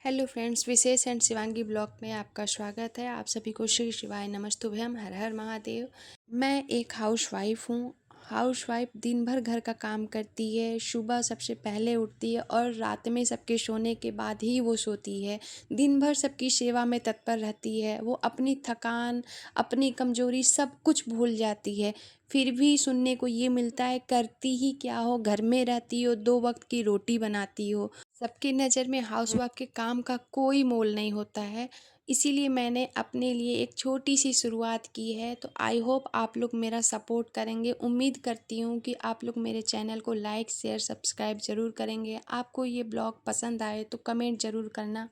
Hello friends, Vishesh and Shivangi blog में आपका स्वागत है। आप सभी को श्री शिवाय नमस्तुभ्यम, हर हर महादेव। मैं एक हाउसवाइफ हूँ। हाउसवाइफ दिन भर घर का काम करती है। सुबह सबसे पहले उठती है और रात में सबके सोने के बाद ही वो सोती है। दिन भर सबकी सेवा में तत्पर रहती है। वो अपनी थकान, अपनी कमजोरी सब कुछ भूल जाती है। फिर भी सुनने को ये मिलता है, करती ही क्या हो, घर में रहती हो, 2 वक्त की रोटी बनाती हो। सबकी नज़र में हाउसवाइफ के काम का कोई मोल नहीं होता है। इसीलिए मैंने अपने लिए एक छोटी सी शुरुआत की है। तो आई होप आप लोग मेरा सपोर्ट करेंगे। उम्मीद करती हूँ कि आप लोग मेरे चैनल को लाइक शेयर सब्सक्राइब ज़रूर करेंगे। आपको ये ब्लॉग पसंद आए तो कमेंट ज़रूर करना।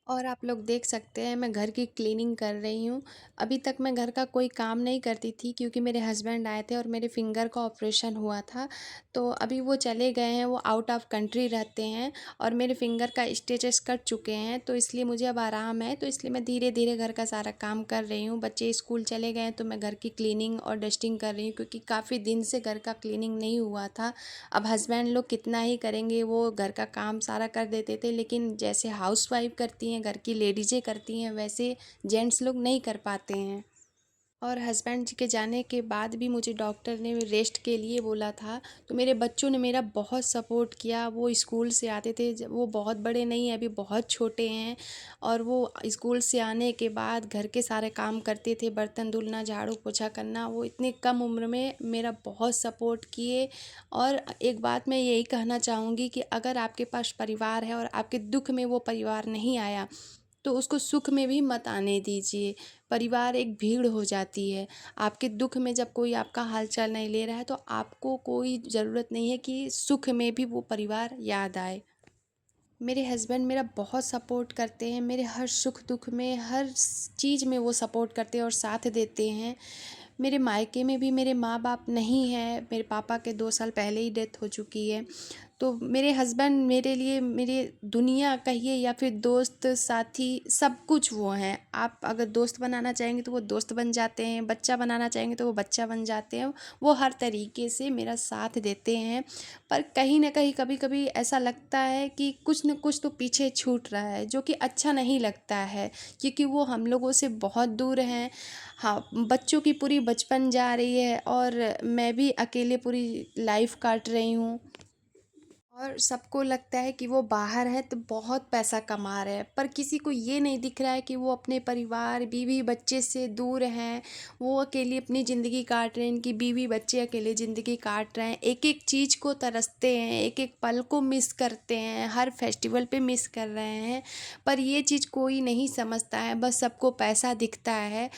और आप लोग देख सकते हैं मैं घर की क्लीनिंग कर रही हूँ। अभी तक मैं घर का कोई काम नहीं करती थी क्योंकि मेरे हस्बैंड आए थे और मेरे फिंगर का ऑपरेशन हुआ था। तो अभी वो चले गए हैं, वो आउट ऑफ कंट्री रहते हैं और मेरे फिंगर का स्टिचेस कट चुके हैं, तो इसलिए मुझे अब आराम है। तो इसलिए मैं धीरे धीरे घर का सारा काम कर रही हूँ। बच्चे स्कूल चले गए हैं तो मैं घर की क्लीनिंग और डस्टिंग कर रही हूँ क्योंकि काफ़ी दिन से घर का क्लीनिंग नहीं हुआ था। अब हस्बैंड लोग कितना ही करेंगे, वो घर का काम सारा कर देते थे, लेकिन जैसे हाउसवाइफ करती हैं, घर की लेडीज़ें करती हैं, वैसे जेंट्स लोग नहीं कर पाते हैं। और हस्बैंड जी के जाने के बाद भी मुझे डॉक्टर ने रेस्ट के लिए बोला था। तो मेरे बच्चों ने मेरा बहुत सपोर्ट किया। वो स्कूल से आते थे, वो बहुत बड़े नहीं हैं, अभी बहुत छोटे हैं। और वो स्कूल से आने के बाद घर के सारे काम करते थे, बर्तन धुलना, झाड़ू पोछा करना। वो इतने कम उम्र में मेरा बहुत सपोर्ट किए। और एक बात मैं यही कहना चाहूँगी कि अगर आपके पास परिवार है और आपके दुख में वो परिवार नहीं आया तो उसको सुख में भी मत आने दीजिए। परिवार एक भीड़ हो जाती है। आपके दुख में जब कोई आपका हालचाल नहीं ले रहा है तो आपको कोई ज़रूरत नहीं है कि सुख में भी वो परिवार याद आए। मेरे हस्बैंड मेरा बहुत सपोर्ट करते हैं। मेरे हर सुख दुख में, हर चीज़ में वो सपोर्ट करते हैं और साथ देते हैं। मेरे मायके में भी मेरे माँ बाप नहीं हैं। मेरे पापा के 2 साल पहले ही डेथ हो चुकी है। तो मेरे हस्बैंड मेरे लिए मेरे दुनिया कहिए या फिर दोस्त साथी सब कुछ वो हैं। आप अगर दोस्त बनाना चाहेंगे तो वो दोस्त बन जाते हैं, बच्चा बनाना चाहेंगे तो वो बच्चा बन जाते हैं। वो हर तरीके से मेरा साथ देते हैं। पर कहीं ना कहीं कभी कभी ऐसा लगता है कि कुछ न कुछ तो पीछे छूट रहा है, जो कि अच्छा नहीं लगता है क्योंकि वो हम लोगों से बहुत दूर हैं। हाँ, बच्चों की पूरी बचपन जा रही है और मैं भी अकेले पूरी लाइफ काट रही हूँ। और सबको लगता है कि वो बाहर है तो बहुत पैसा कमा रहे हैं, पर किसी को ये नहीं दिख रहा है कि वो अपने परिवार, बीवी बच्चे से दूर हैं। वो अकेले अपनी ज़िंदगी काट रहे हैं, इनकी बीवी बच्चे अकेले ज़िंदगी काट रहे हैं, एक एक चीज़ को तरसते हैं, एक एक पल को मिस करते हैं, हर फेस्टिवल पे मिस कर रहे हैं। पर ये चीज़ कोई नहीं समझता है, बस सबको पैसा दिखता है।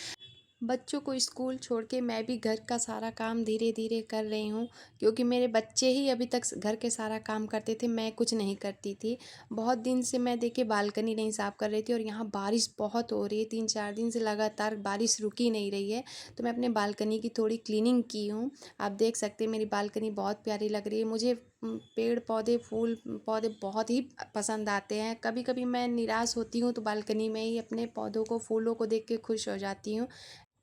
बच्चों को स्कूल छोड़ के मैं भी घर का सारा काम धीरे धीरे कर रही हूँ क्योंकि मेरे बच्चे ही अभी तक घर के सारा काम करते थे, मैं कुछ नहीं करती थी। बहुत दिन से मैं देखिए बालकनी नहीं साफ़ कर रही थी और यहाँ बारिश बहुत हो रही है, 3-4 दिन से लगातार बारिश रुकी नहीं रही है। तो मैं अपने बालकनी की थोड़ी क्लीनिंग की हूँ। आप देख सकते हैं मेरी बालकनी बहुत प्यारी लग रही है। मुझे पेड़ पौधे, फूल पौधे बहुत ही पसंद आते हैं। कभी कभी मैं निराश होती हूँ तो बालकनी में ही अपने पौधों को, फूलों को देख के खुश हो जाती हूँ।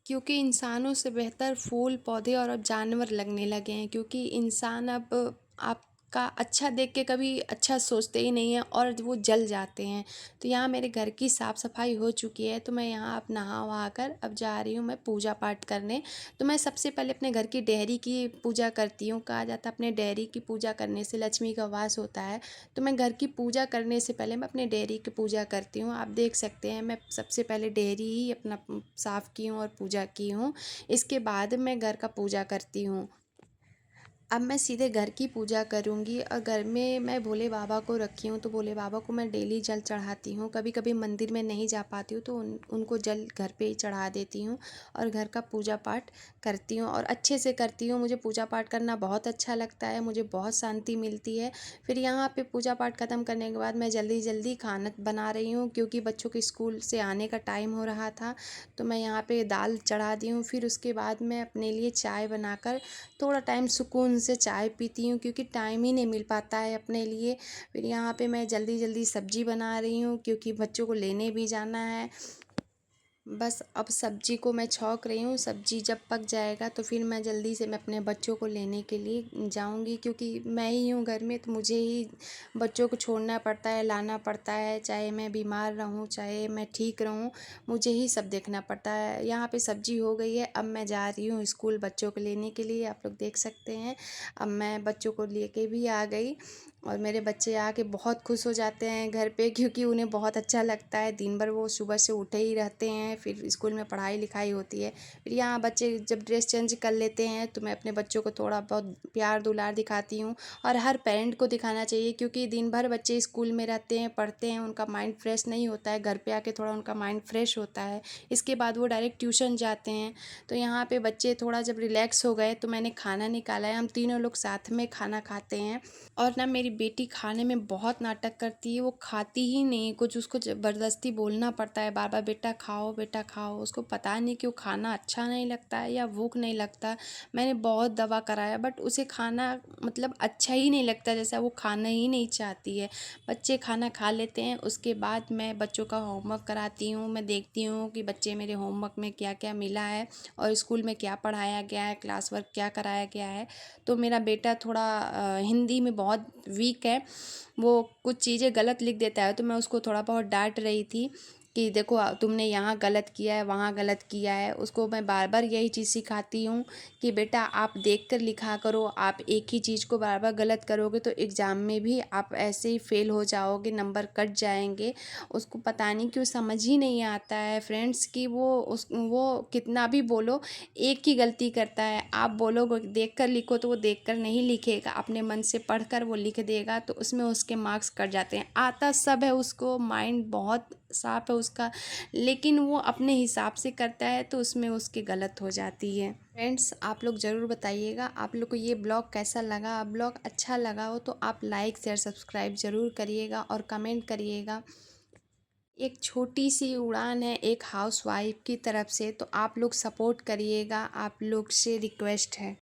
क्योंकि इंसानों से बेहतर फूल पौधे और अब जानवर लगने लगे हैं, क्योंकि इंसान अब आपका अच्छा देख के कभी अच्छा सोचते ही नहीं हैं और वो जल जाते हैं। तो यहाँ मेरे घर की साफ़ सफाई हो चुकी है, तो मैं यहाँ अब नहा वहा कर अब जा रही हूँ मैं पूजा पाठ करने। तो मैं सबसे पहले अपने घर की डेहरी की पूजा करती हूँ। कहा जाता है अपने डेहरी की पूजा करने से लक्ष्मी का वास होता है। तो मैं घर की पूजा करने से पहले मैं अपने डेयरी की पूजा करती हूँ। आप देख सकते हैं मैं सबसे पहले डेयरी ही अपना साफ़ की हूँ और पूजा की हूँ। इसके बाद मैं घर का पूजा करती हूँ। अब मैं सीधे घर की पूजा करूँगी और घर में मैं भोले बाबा को रखी हूँ, तो भोले बाबा को मैं डेली जल चढ़ाती हूँ। कभी कभी मंदिर में नहीं जा पाती हूँ तो उनको जल घर पे ही चढ़ा देती हूँ और घर का पूजा पाठ करती हूँ और अच्छे से करती हूँ। मुझे पूजा पाठ करना बहुत अच्छा लगता है, मुझे बहुत शांति मिलती है। फिर यहाँ पे पूजा पाठ ख़त्म करने के बाद मैं जल्दी जल्दी खाना बना रही हूँ क्योंकि बच्चों के स्कूल से आने का टाइम हो रहा था। तो मैं यहाँ पे दाल चढ़ा दी हूँ। फिर उसके बाद मैं अपने लिए चाय बनाकर थोड़ा टाइम सुकून से चाय पीती हूँ क्योंकि टाइम ही नहीं मिल पाता है अपने लिए। फिर यहाँ पे मैं जल्दी जल्दी सब्जी बना रही हूँ क्योंकि बच्चों को लेने भी जाना है। बस अब सब्जी को मैं छौंक रही हूँ। सब्जी जब पक जाएगा तो फिर मैं जल्दी से मैं अपने बच्चों को लेने के लिए जाऊँगी, क्योंकि मैं ही हूँ घर में तो मुझे ही बच्चों को छोड़ना पड़ता है, लाना पड़ता है। चाहे मैं बीमार रहूँ, चाहे मैं ठीक रहूँ, मुझे ही सब देखना पड़ता है। यहाँ पे सब्जी हो गई है, अब मैं जा रही हूँ स्कूल बच्चों को लेने के लिए। आप लोग देख सकते हैं, अब मैं बच्चों को लेके भी आ गई और मेरे बच्चे आके बहुत खुश हो जाते हैं घर पे, क्योंकि उन्हें बहुत अच्छा लगता है। दिन भर वो सुबह से उठे ही रहते हैं, फिर स्कूल में पढ़ाई लिखाई होती है। फिर यहाँ बच्चे जब ड्रेस चेंज कर लेते हैं तो मैं अपने बच्चों को थोड़ा बहुत प्यार दुलार दिखाती हूँ। और हर पेरेंट को दिखाना चाहिए, क्योंकि दिन भर बच्चे स्कूल में रहते हैं, पढ़ते हैं, उनका माइंड फ्रेश नहीं होता है। घर पे आके थोड़ा उनका माइंड फ्रेश होता है, इसके बाद वो डायरेक्ट ट्यूशन जाते हैं। तो यहाँ पे बच्चे थोड़ा जब रिलैक्स हो गए तो मैंने खाना निकाला है, हम तीनों लोग साथ में खाना खाते हैं। और ना मेरी बेटी खाने में बहुत नाटक करती है, वो खाती ही नहीं कुछ, उसको ज़बरदस्ती बोलना पड़ता है बार बार, बेटा खाओ बेटा खाओ। उसको पता नहीं क्यों खाना अच्छा नहीं लगता है या भूख नहीं लगता। मैंने बहुत दवा कराया बट उसे खाना मतलब अच्छा ही नहीं लगता, जैसा वो खाना ही नहीं चाहती है। बच्चे खाना खा लेते हैं, उसके बाद मैं बच्चों का होमवर्क कराती हूँ। मैं देखती हूँ कि बच्चे मेरे होमवर्क में क्या क्या मिला है और स्कूल में क्या पढ़ाया गया है, क्लास वर्क क्या कराया गया है। तो मेरा बेटा थोड़ा हिंदी में बहुत वीक है, वो कुछ चीज़ें गलत लिख देता है। तो मैं उसको थोड़ा बहुत डांट रही थी कि देखो तुमने यहाँ गलत किया है, वहाँ गलत किया है। उसको मैं बार बार यही चीज़ सिखाती हूँ कि बेटा आप देख कर लिखा करो, आप एक ही चीज़ को बार बार गलत करोगे तो एग्ज़ाम में भी आप ऐसे ही फेल हो जाओगे, नंबर कट जाएंगे। उसको पता नहीं क्यों समझ ही नहीं आता है फ्रेंड्स कि वो कितना भी बोलो एक ही गलती करता है। आप बोलोगे देख कर लिखो तो वो देख कर नहीं लिखेगा, अपने मन से पढ़ कर वो लिख देगा, तो उसमें उसके मार्क्स कट जाते हैं। आता सब है उसको, माइंड बहुत साफ है उसका, लेकिन वो अपने हिसाब से करता है तो उसमें उसकी गलत हो जाती है। फ्रेंड्स आप लोग ज़रूर बताइएगा आप लोग को ये ब्लॉग कैसा लगा। ब्लॉग अच्छा लगा हो तो आप लाइक शेयर सब्सक्राइब ज़रूर करिएगा और कमेंट करिएगा। एक छोटी सी उड़ान है एक हाउसवाइफ की तरफ से, तो आप लोग सपोर्ट करिएगा, आप लोग से रिक्वेस्ट है।